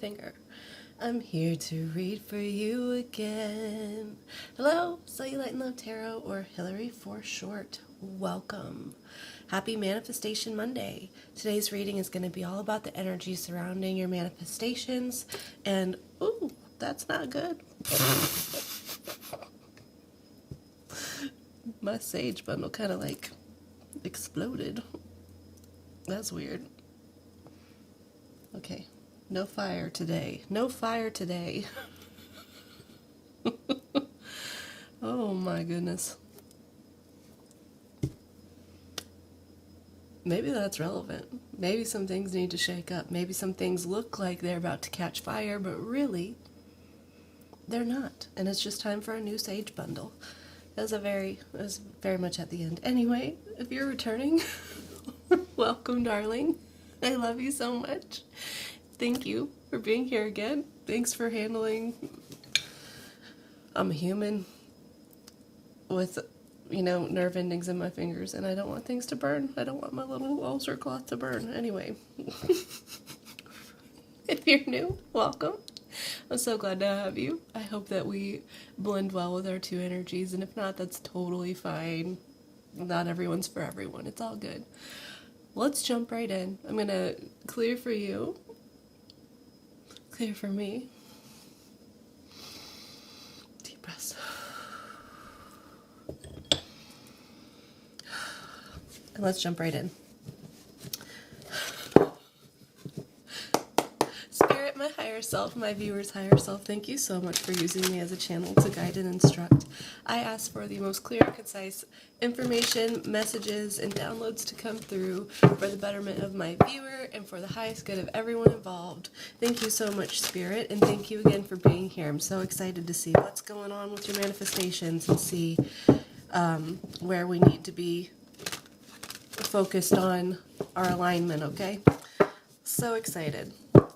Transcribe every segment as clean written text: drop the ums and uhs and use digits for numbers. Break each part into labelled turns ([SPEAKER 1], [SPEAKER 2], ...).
[SPEAKER 1] finger. I'm here to read for you again. Hello, Cellulite and Love Tarot, or Hillary for short. Welcome. Happy Manifestation Monday. Today's reading is going to be all about the energy surrounding your manifestations. And, ooh, that's not good. My sage bundle kind of like exploded. That's weird. Okay. No fire today. No fire today. Oh my goodness. Maybe that's relevant. Maybe some things need to shake up. Maybe some things look like they're about to catch fire, but really, they're not. And it's just time for a new sage bundle. It was very much at the end. Anyway, if you're returning, welcome, darling. I love you so much. Thank you for being here again. Thanks for handling. I'm a human with, nerve endings in my fingers, and I don't want things to burn. I don't want my little ulcer cloth to burn. Anyway, if you're new, welcome. I'm so glad to have you. I hope that we blend well with our two energies, and if not, that's totally fine. Not everyone's for everyone. It's all good. Let's jump right in. I'm going to clear for you. Clear for me. Deep breaths. And let's jump right in. Spirit, my higher self, my viewer's higher self, thank you so much for using me as a channel to guide and instruct. I ask for the most clear, concise information, messages, and downloads to come through for the betterment of my viewer and for the highest good of everyone involved. Thank you so much, Spirit, and thank you again for being here. I'm so excited to see what's going on with your manifestations and see where we need to be focused on our alignment, okay? So excited.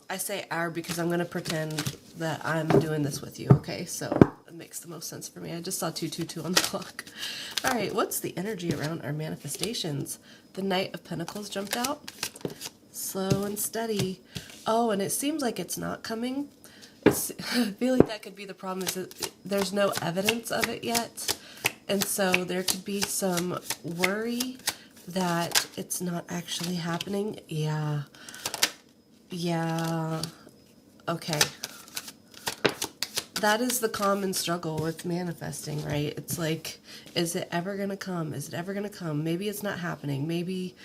[SPEAKER 1] I say our because I'm going to pretend that I'm doing this with you, okay? So it makes the most sense for me. I just saw 222 on the clock. All right, what's the energy around our manifestations? The Knight of Pentacles jumped out. Slow and steady. Oh, and it seems like it's not coming. I feel like that could be the problem, is that there's no evidence of it yet. And so there could be some worry that it's not actually happening. Yeah, okay. That is the common struggle with manifesting, right? It's like, is it ever going to come? Is it ever going to come? Maybe it's not happening. Maybe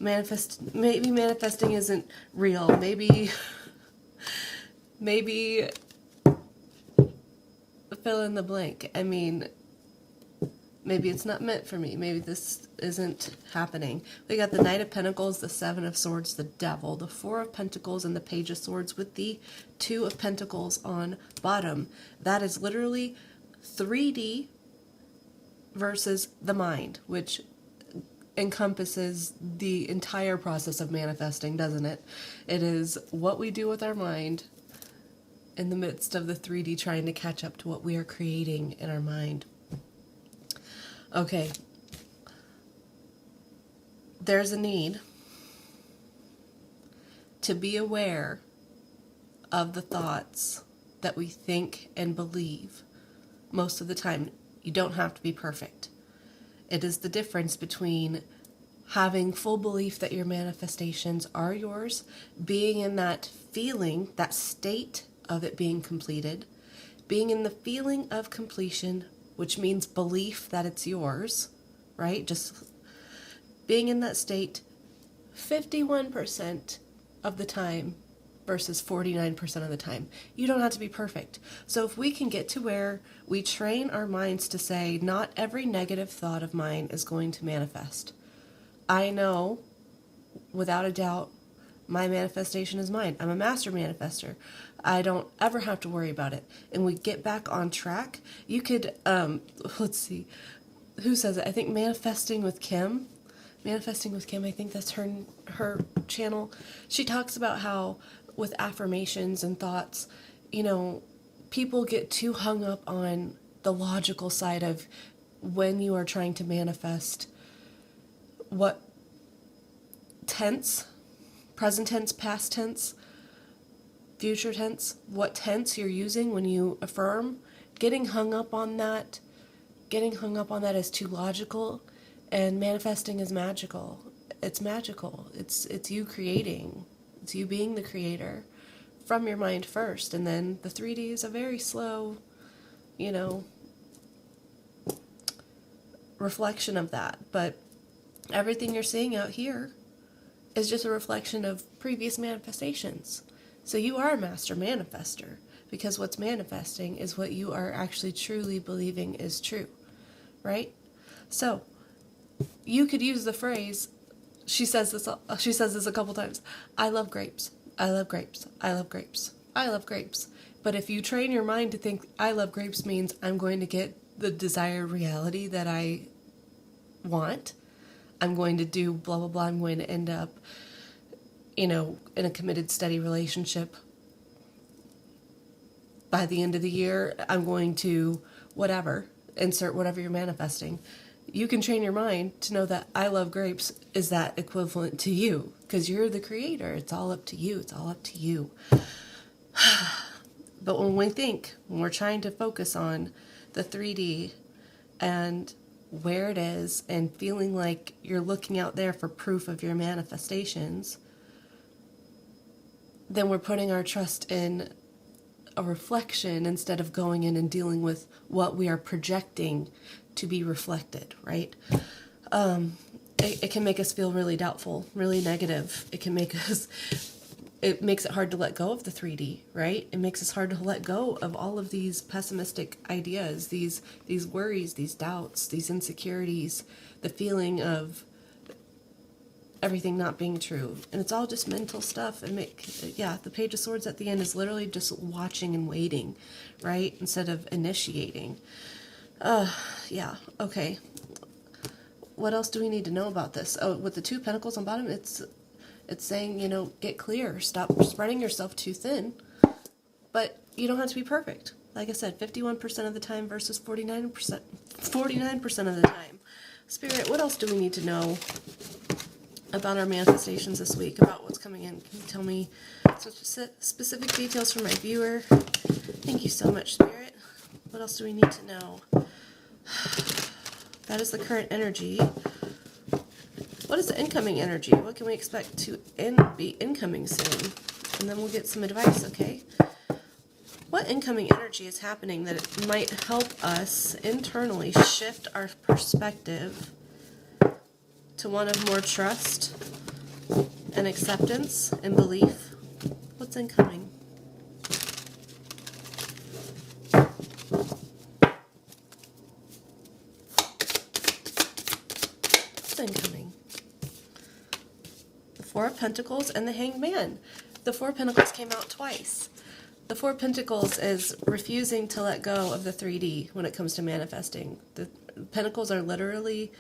[SPEAKER 1] manifesting isn't real. Maybe fill in the blank. I mean, maybe it's not meant for me. Maybe this isn't happening. We got the Knight of Pentacles, the Seven of Swords, the Devil, the Four of Pentacles, and the Page of Swords with the Two of Pentacles on bottom. That is literally 3D versus the mind, which encompasses the entire process of manifesting, doesn't it? It is what we do with our mind in the midst of the 3D trying to catch up to what we are creating in our mind. Okay, there's a need to be aware of the thoughts that we think and believe. Most of the time, you don't have to be perfect. It is the difference between having full belief that your manifestations are yours, being in that feeling, that state of it being completed, being in the feeling of completion, which means belief that it's yours, right? Just being in that state 51% of the time versus 49% of the time. You don't have to be perfect. So if we can get to where we train our minds to say, not every negative thought of mine is going to manifest. I know, without a doubt, my manifestation is mine. I'm a master manifester. I don't ever have to worry about it. And we get back on track. You could, let's see, who says it? I think Manifesting with Kim, I think that's her channel. She talks about how with affirmations and thoughts, people get too hung up on the logical side of when you are trying to manifest what tense, present tense, past tense, future tense, what tense you're using when you affirm, getting hung up on that is too logical, and manifesting is magical. It's magical. It's you creating. It's you being the creator from your mind first, and then the 3D is a very slow, reflection of that. But everything you're seeing out here is just a reflection of previous manifestations. So you are a master manifester, because what's manifesting is what you are actually truly believing is true, right? So you could use the phrase, she says this a couple times, I love grapes, I love grapes, I love grapes, I love grapes. But if you train your mind to think I love grapes means I'm going to get the desired reality that I want, I'm going to do blah, blah, blah, I'm going to end up, in a committed, steady relationship. By the end of the year, I'm going to whatever, insert whatever you're manifesting. You can train your mind to know that I love grapes is that equivalent to you, because you're the creator. It's all up to you. It's all up to you. But when we're trying to focus on the 3D and where it is and feeling like you're looking out there for proof of your manifestations, then we're putting our trust in a reflection instead of going in and dealing with what we are projecting to be reflected, right? It can make us feel really doubtful, really negative. It makes it hard to let go of the 3D, right? It makes us hard to let go of all of these pessimistic ideas, these worries, these doubts, these insecurities, the feeling of everything not being true. And it's all just mental stuff. And the Page of Swords at the end is literally just watching and waiting, right? Instead of initiating. Okay. What else do we need to know about this? Oh, with the 2 pentacles on bottom, it's saying, get clear, stop spreading yourself too thin. But you don't have to be perfect. Like I said, 51% of the time versus 49% of the time. Spirit, what else do we need to know about our manifestations this week, about what's coming in? Can you tell me some specific details for my viewer? Thank you so much, Spirit. What else do we need to know? That is the current energy. What is the incoming energy? What can we expect to be incoming soon? And then we'll get some advice, okay? What incoming energy is happening that it might help us internally shift our perspective to one of more trust and acceptance and belief? What's incoming? What's incoming? The 4 of Pentacles and the Hanged Man. The 4 of Pentacles came out twice. The 4 of Pentacles is refusing to let go of the 3D when it comes to manifesting. The Pentacles are literally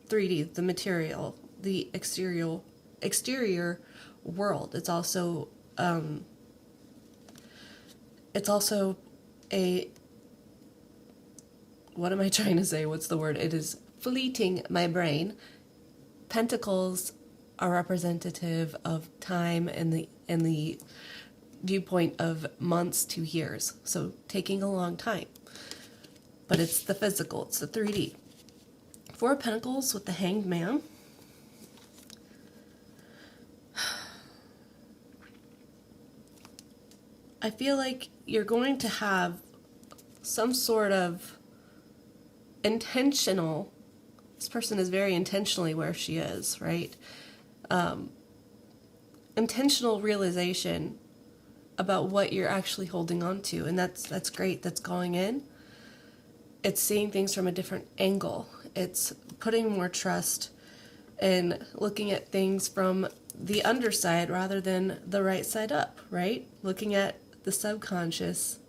[SPEAKER 1] 3D, the material, the exterior world. It's also a, what am I trying to say? What's the word? It is fleeting my brain. Pentacles are representative of time and the viewpoint of months to years. So taking a long time. But it's the physical, it's the 3D. 4 of Pentacles with the Hanged Man. I feel like you're going to have some sort of intentional, this person is very intentionally where she is, right? Intentional realization about what you're actually holding on to. And that's great. That's going in. It's seeing things from a different angle. It's putting more trust and looking at things from the underside rather than the right side up, right? Looking at the subconscious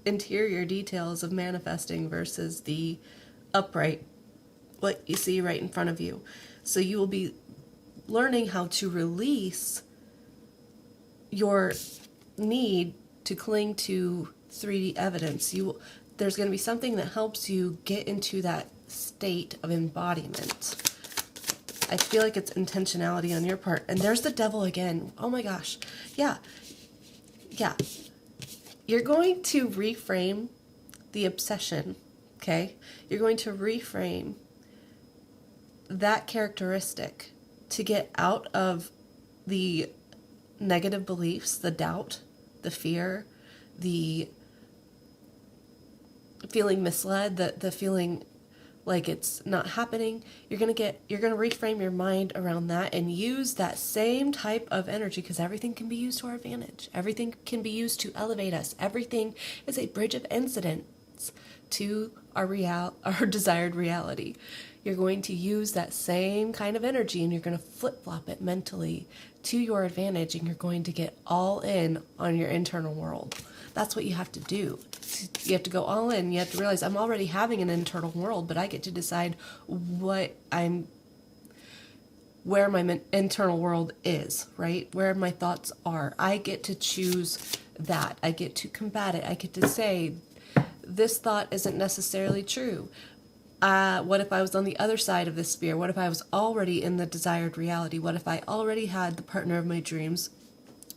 [SPEAKER 1] interior details of manifesting versus the upright, what you see right in front of you. So you will be learning how to release your need to cling to 3D evidence. There's going to be something that helps you get into that state of embodiment. I feel like it's intentionality on your part. And there's the devil again. Oh my gosh. Yeah. Yeah. You're going to reframe the obsession, okay? You're going to reframe that characteristic to get out of the negative beliefs, the doubt, the fear, the feeling misled, the feeling like it's not happening. You're going to reframe your mind around that and use that same type of energy, because everything can be used to our advantage. Everything can be used to elevate us. Everything is a bridge of incidents to our desired reality. You're going to use that same kind of energy and you're going to flip-flop it mentally to your advantage, and you're going to get all in on your internal world. That's what you have to do. You have to go all in. You have to realize I'm already having an internal world, but I get to decide where my internal world is, right? Where my thoughts are. I get to choose that. I get to combat it. I get to say, this thought isn't necessarily true. What if I was on the other side of this sphere? What if I was already in the desired reality? What if I already had the partner of my dreams?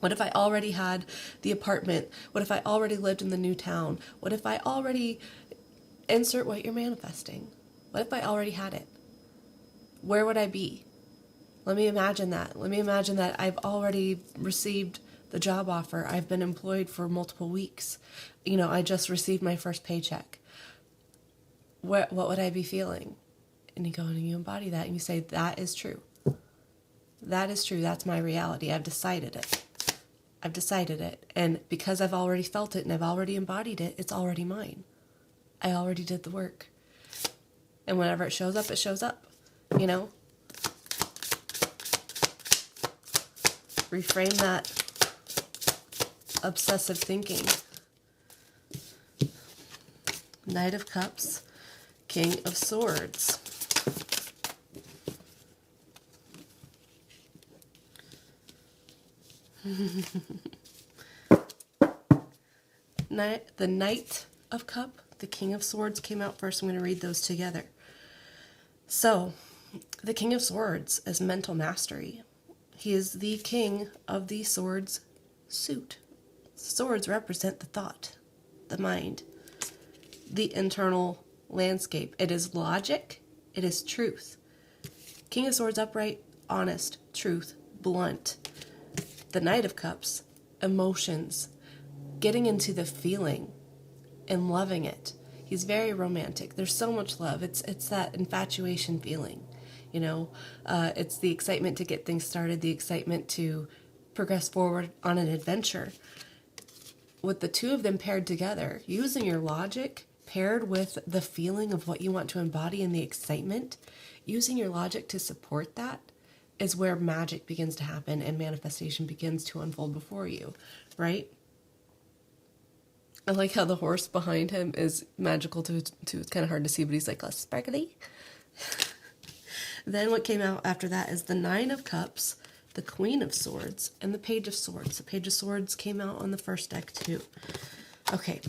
[SPEAKER 1] What if I already had the apartment? What if I already lived in the new town? What if I already insert what you're manifesting? What if I already had it? Where would I be? Let me imagine that. Let me imagine that I've already received the job offer. I've been employed for multiple weeks. I just received my first paycheck. What would I be feeling? And you go and you embody that and you say, that is true. That is true. That's my reality. I've decided it. And because I've already felt it and I've already embodied it, it's already mine. I already did the work. And whenever it shows up, it shows up. Reframe that obsessive thinking. Knight of Cups, King of Swords. The Knight of Cup, the King of Swords came out first. I'm going to read those together. So, the King of Swords is mental mastery. He is the king of the swords suit. Swords represent the thought, the mind, the internal landscape. It is logic. It is truth. King of Swords, upright, honest, truth, blunt. The Knight of Cups, emotions, getting into the feeling and loving it. He's very romantic. There's so much love. It's that infatuation feeling, It's the excitement to get things started, the excitement to progress forward on an adventure. With the two of them paired together, using your logic paired with the feeling of what you want to embody and the excitement, using your logic to support that is where magic begins to happen and manifestation begins to unfold before you, right? I like how the horse behind him is magical too. It's kind of hard to see, but he's like a sparkly. Then what came out after that is the Nine of Cups, the Queen of Swords, and the Page of Swords. The Page of Swords came out on the first deck too. Okay.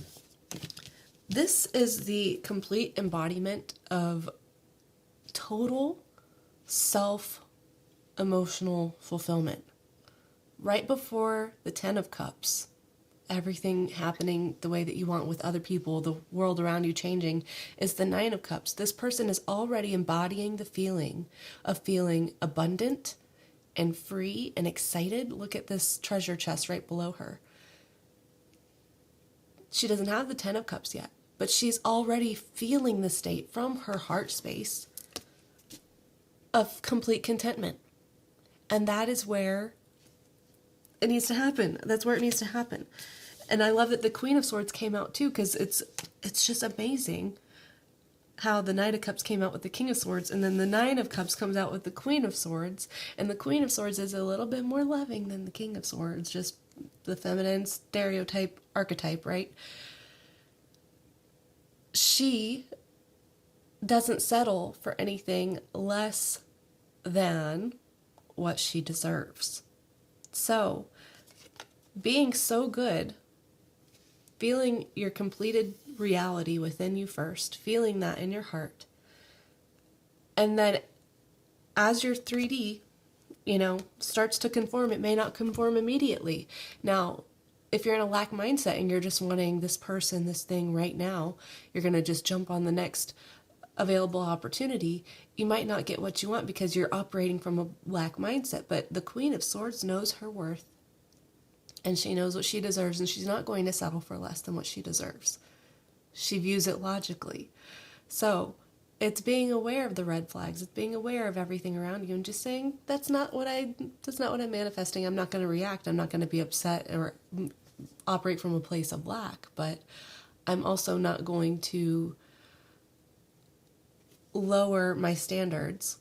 [SPEAKER 1] This is the complete embodiment of total self-emotional fulfillment. Right before the Ten of Cups, everything happening the way that you want with other people, the world around you changing, is the Nine of Cups. This person is already embodying the feeling of feeling abundant and free and excited. Look at this treasure chest right below her. She doesn't have the Ten of Cups yet, but she's already feeling the state from her heart space of complete contentment. And that is where it needs to happen. That's where it needs to happen. And I love that the Queen of Swords came out too, because it's just amazing how the Knight of Cups came out with the King of Swords, and then the Nine of Cups comes out with the Queen of Swords, and the Queen of Swords is a little bit more loving than the King of Swords, just the feminine stereotype archetype, right? She doesn't settle for anything less than what she deserves. So, being so good, feeling your completed reality within you first, feeling that in your heart, and then as your 3D, starts to conform, it may not conform immediately. Now, if you're in a lack mindset and you're just wanting this person, this thing right now, you're going to just jump on the next available opportunity, you might not get what you want because you're operating from a lack mindset. But the Queen of Swords knows her worth, and she knows what she deserves, and she's not going to settle for less than what she deserves. She views it logically. So it's being aware of the red flags. It's being aware of everything around you and just saying, that's not what I'm manifesting. I'm not going to react. I'm not going to be upset or operate from a place of lack, but I'm also not going to lower my standards,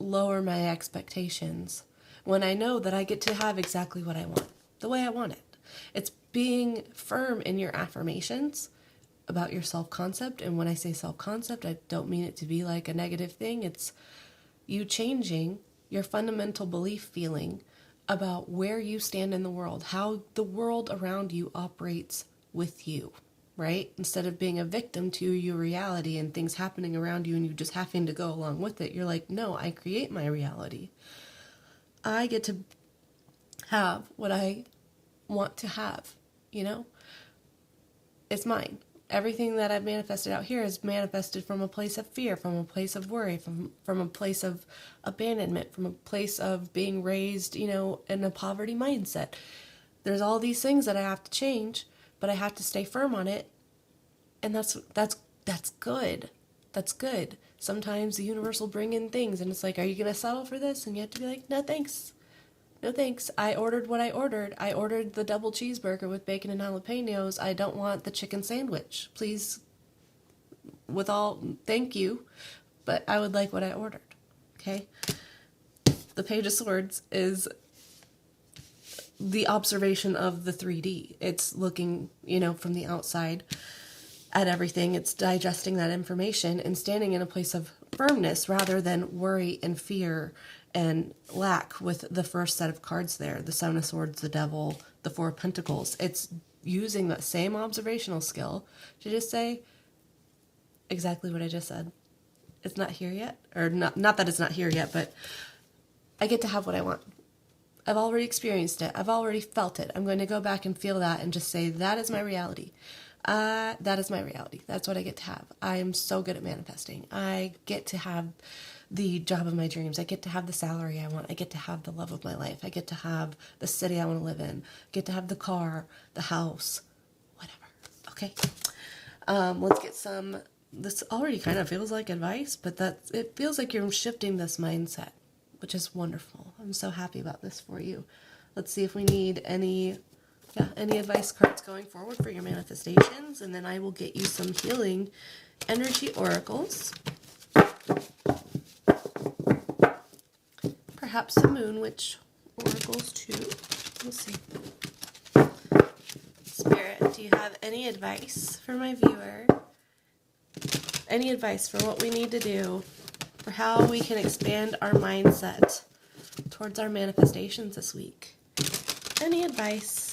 [SPEAKER 1] lower my expectations when I know that I get to have exactly what I want, the way I want it. It's being firm in your affirmations about your self-concept. And when I say self-concept, I don't mean it to be like a negative thing. It's you changing your fundamental belief feeling about where you stand in the world, how the world around you operates with you, right? Instead of being a victim to your reality and things happening around you and you just having to go along with it, you're like, no, I create my reality. I get to have what I want to have, It's mine. Everything that I've manifested out here is manifested from a place of fear, from a place of worry, from a place of abandonment, from a place of being raised, in a poverty mindset. There's all these things that I have to change, but I have to stay firm on it. And that's good. That's good. Sometimes the universe will bring in things and it's like, are you going to settle for this? And you have to be like, no, thanks. No thanks. I ordered what I ordered. I ordered the double cheeseburger with bacon and jalapenos. I don't want the chicken sandwich. Please, thank you, but I would like what I ordered. Okay? The Page of Swords is the observation of the 3D. It's looking, from the outside at everything. It's digesting that information and standing in a place of firmness rather than worry and fear and lack with the first set of cards there, the Seven of Swords, the Devil, the Four of Pentacles. It's using that same observational skill to just say exactly what I just said. It's not here yet, or not that it's not here yet, but I get to have what I want. I've already experienced it. I've already felt it. I'm going to go back and feel that and just say, that is my reality. That is my reality. That's what I get to have. I am so good at manifesting. I get to have the job of my dreams. I get to have the salary I want. I get to have the love of my life. I get to have the city I want to live in. I get to have the car, the house, whatever. Okay. Let's get some, this already kind of feels like advice, but it feels like you're shifting this mindset, which is wonderful. I'm so happy about this for you. Let's see if we need any advice cards going forward for your manifestations, and then I will get you some healing energy oracles. Perhaps some moon witch oracles too. We'll see. Spirit, do you have any advice for my viewer? Any advice for what we need to do for how we can expand our mindset towards our manifestations this week? Any advice?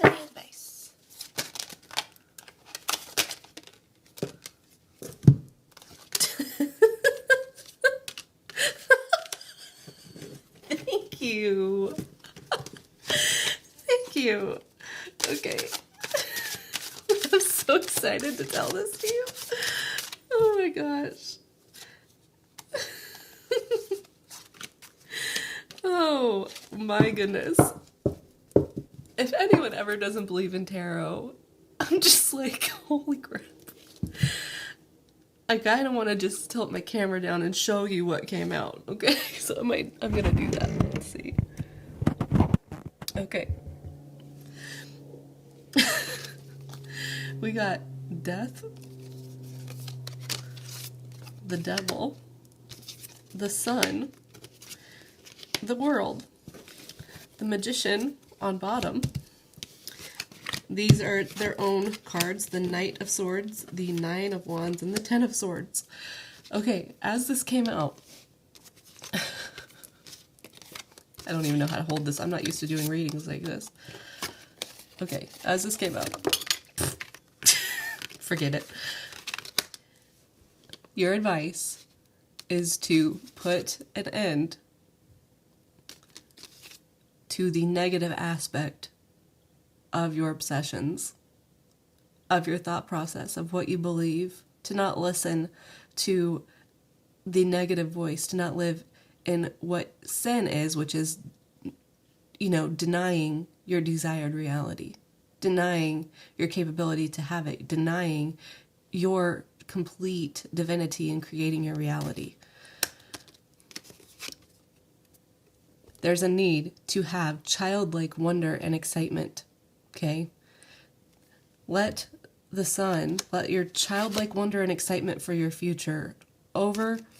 [SPEAKER 1] Any advice? Thank you. Thank you. Okay. I'm so excited to tell this to you. Oh my gosh. Oh my goodness. If anyone ever doesn't believe in tarot, I'm just like, holy crap. I kind of want to just tilt my camera down and show you what came out, okay? So I'm gonna do that. Let's see. Okay. We got Death, the Devil, the Sun, the World, the Magician on bottom. These are their own cards, the Knight of Swords, the Nine of Wands, and the Ten of Swords. Okay, as this came out, I don't even know how to hold this. I'm not used to doing readings like this. Okay, as this came out, Forget it. Your advice is to put an end to the negative aspect of your obsessions, of your thought process, of what you believe, to not listen to the negative voice, to not live in what sin is, which is, denying your desired reality, denying your capability to have it, denying your complete divinity in creating your reality. There's a need to have childlike wonder and excitement, okay? Let your childlike wonder and excitement for your future overcast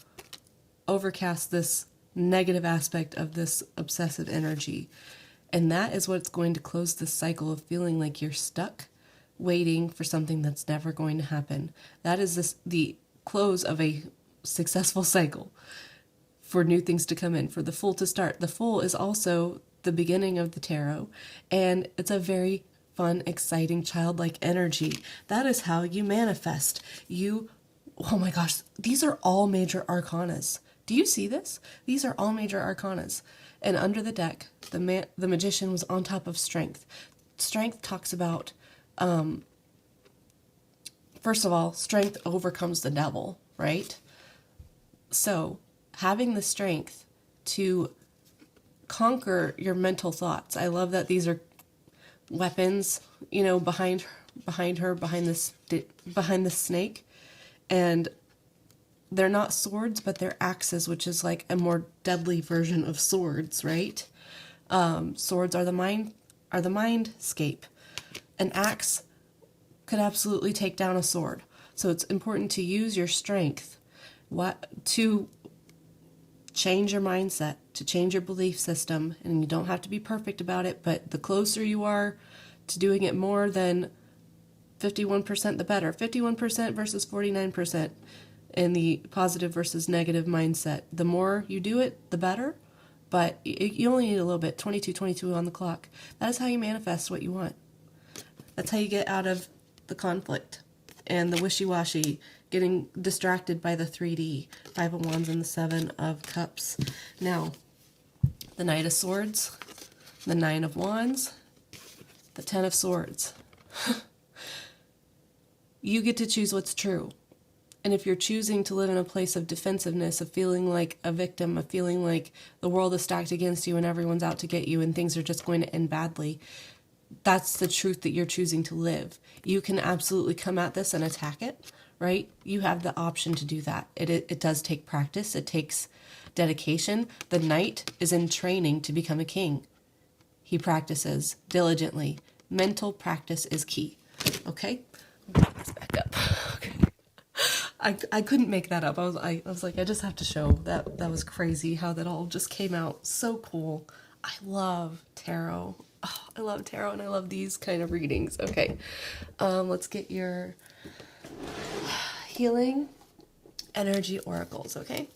[SPEAKER 1] this negative aspect of this obsessive energy. And that is what's going to close this cycle of feeling like you're stuck, waiting for something that's never going to happen. That is the close of a successful cycle for new things to come in, for the Fool to start. The Fool is also the beginning of the tarot, and it's a very fun, exciting, childlike energy. That is how you manifest. Oh my gosh, these are all major arcanas. Do you see this? These are all major arcanas. And under the deck, the magician was on top of strength. Strength talks about, first of all, strength overcomes the devil, right? So having the strength to conquer your mental thoughts. I love that these are weapons, behind the snake, and they're not swords, but they're axes, which is like a more deadly version of swords, right? Swords are the mindscape. An axe could absolutely take down a sword. So it's important to use your strength to change your mindset, to change your belief system. And you don't have to be perfect about it, but the closer you are to doing it more than 51%, the better. 51% versus 49% in the positive versus negative mindset. The more you do it, the better. But you only need a little bit, 22 on the clock. That is how you manifest what you want. That's how you get out of the conflict and the wishy-washy, getting distracted by the 3D, 5 of Wands and the 7 of Cups. Now, the Knight of Swords, the 9 of Wands, the 10 of Swords. You get to choose what's true. And if you're choosing to live in a place of defensiveness, of feeling like a victim, of feeling like the world is stacked against you and everyone's out to get you and things are just going to end badly, that's the truth that you're choosing to live. You can absolutely come at this and attack it, right? You have the option to do that. It does take practice. It takes dedication. The knight is in training to become a king. He practices diligently. Mental practice is key. Okay? I'll put this back up. Okay. I couldn't make that up. I was like, I just have to show that. That was crazy how that all just came out. So cool. I love tarot. Oh, I love tarot and I love these kind of readings. Okay. Let's get your healing energy oracles, okay?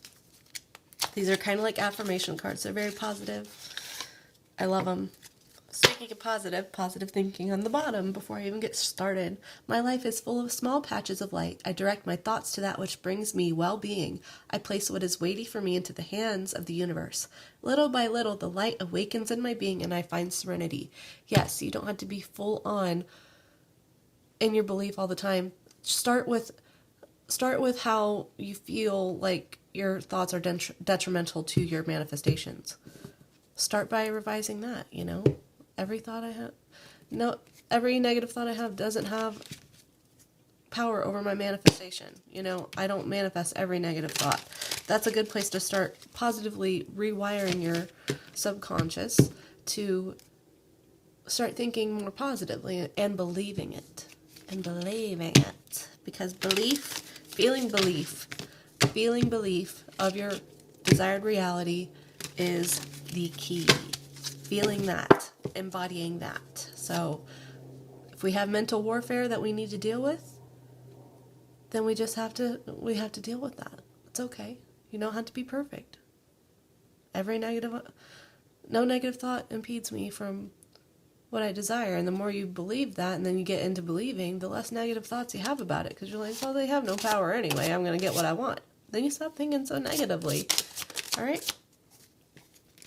[SPEAKER 1] These are kind of like affirmation cards. They're very positive. I love them. Speaking of positive thinking on the bottom before I even get started. My life is full of small patches of light. I direct my thoughts to that which brings me well-being. I place what is weighty for me into the hands of the universe. Little by little, the light awakens in my being and I find serenity. Yes, you don't have to be full on in your belief all the time. Start with how you feel like your thoughts are detrimental to your manifestations. Start by revising that, Every negative thought I have doesn't have power over my manifestation. I don't manifest every negative thought. That's a good place to start positively rewiring your subconscious to start thinking more positively and believing it. Because feeling belief of your desired reality is the key. Feeling that. Embodying that. So if we have mental warfare that we need to deal with, then we have to deal with that. It's okay. You don't have to be perfect. No negative thought impedes me from what I desire. And the more you believe that, and then you get into believing, the less negative thoughts you have about it. Because you're like, well, they have no power anyway. I'm going to get what I want. Then you stop thinking so negatively. All right?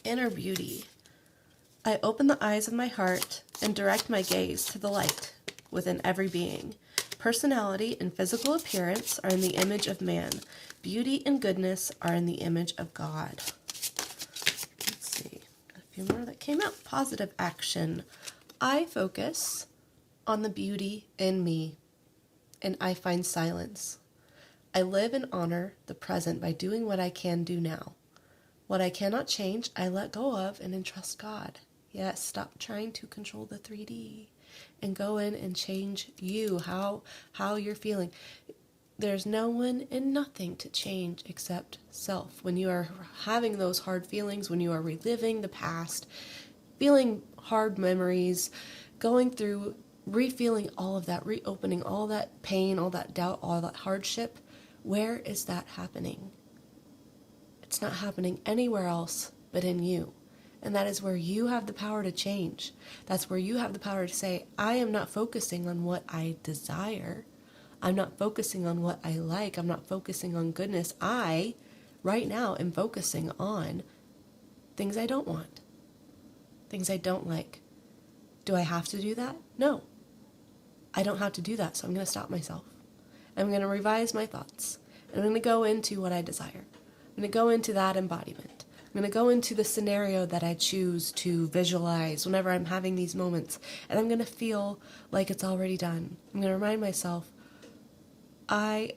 [SPEAKER 1] Inner beauty. I open the eyes of my heart and direct my gaze to the light within every being. Personality and physical appearance are in the image of man. Beauty and goodness are in the image of God. Let's see. A few more that came out. Positive action. I focus on the beauty in me, and I find silence. I live and honor the present by doing what I can do now. What I cannot change, I let go of and entrust God. Yes, stop trying to control the 3D and go in and change you, how you're feeling. There's no one and nothing to change except self. When you are having those hard feelings, when you are reliving the past, feeling hard memories, going through, re-feeling all of that, reopening all that pain, all that doubt, all that hardship, where is that happening? It's not happening anywhere else but in you. And that is where you have the power to change. That's where you have the power to say, I am not focusing on what I desire. I'm not focusing on what I like. I'm not focusing on goodness. I, right now, am focusing on things I don't want, things I don't like. Do I have to do that? No. I don't have to do that, so I'm going to stop myself. I'm going to revise my thoughts. And I'm going to go into what I desire. I'm going to go into that embodiment. I'm going to go into the scenario that I choose to visualize whenever I'm having these moments. And I'm going to feel like it's already done. I'm going to remind myself, I,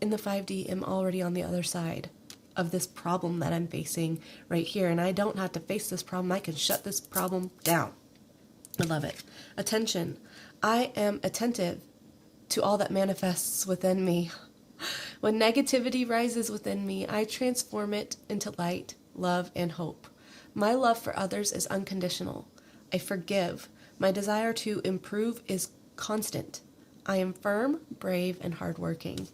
[SPEAKER 1] in the 5D, am already on the other side of this problem that I'm facing right here. And I don't have to face this problem. I can shut this problem down. I love it. Attention. I am attentive to all that manifests within me. When negativity rises within me, I transform it into light, love, and hope. My love for others is unconditional. I forgive. My desire to improve is constant. I am firm, brave, and hardworking.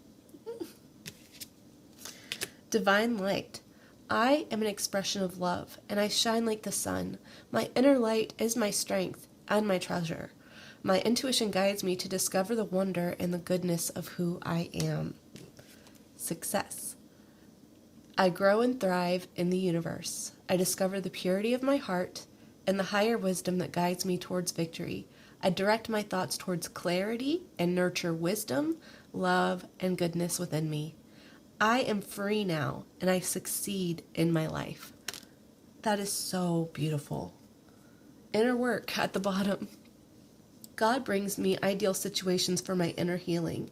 [SPEAKER 1] Divine light. I am an expression of love, and I shine like the sun. My inner light is my strength and my treasure. My intuition guides me to discover the wonder and the goodness of who I am. Success. I grow and thrive in the universe. I discover the purity of my heart and the higher wisdom that guides me towards victory. I direct my thoughts towards clarity and nurture wisdom, love, and goodness within me. I am free now, and I succeed in my life. That is so beautiful. Inner work at the bottom. God brings me ideal situations for my inner healing.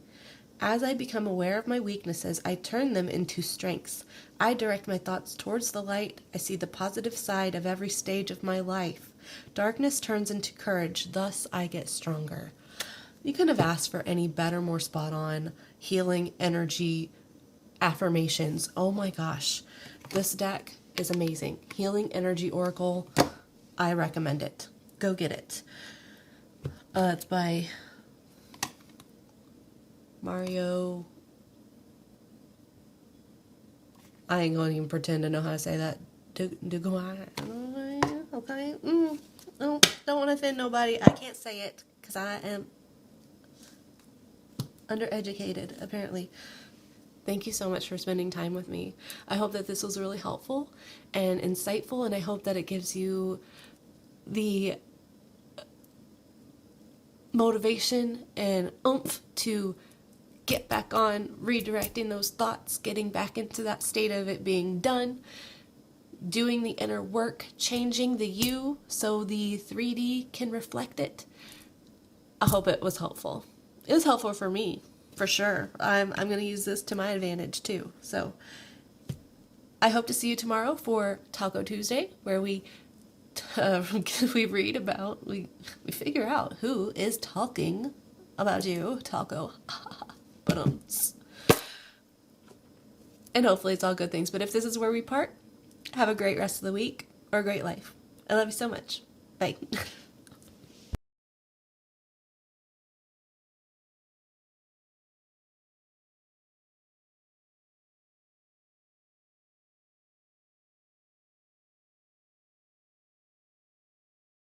[SPEAKER 1] As I become aware of my weaknesses, I turn them into strengths. I direct my thoughts towards the light. I see the positive side of every stage of my life. Darkness turns into courage, thus I get stronger. You couldn't have asked for any better, more spot-on healing energy affirmations. Oh my gosh, this deck is amazing. Healing Energy Oracle, I recommend it. Go get it. It's by Mario. I ain't gonna even pretend to know how to say that. Okay. No, don't want to offend nobody. I can't say it because I am undereducated, apparently. Thank you so much for spending time with me. I hope that this was really helpful and insightful, and I hope that it gives you the motivation and oomph to get back on redirecting those thoughts, getting back into that state of it being done, doing the inner work, changing the you so the 3D can reflect it. I hope it was helpful. It was helpful for me, for sure. I'm going to use this to my advantage too. So I hope to see you tomorrow for Taco Tuesday, where we read about, we figure out who is talking about you, Taco. But and hopefully it's all good things. But if this is where we part, have a great rest of the week or a great life. I love you so much. Bye.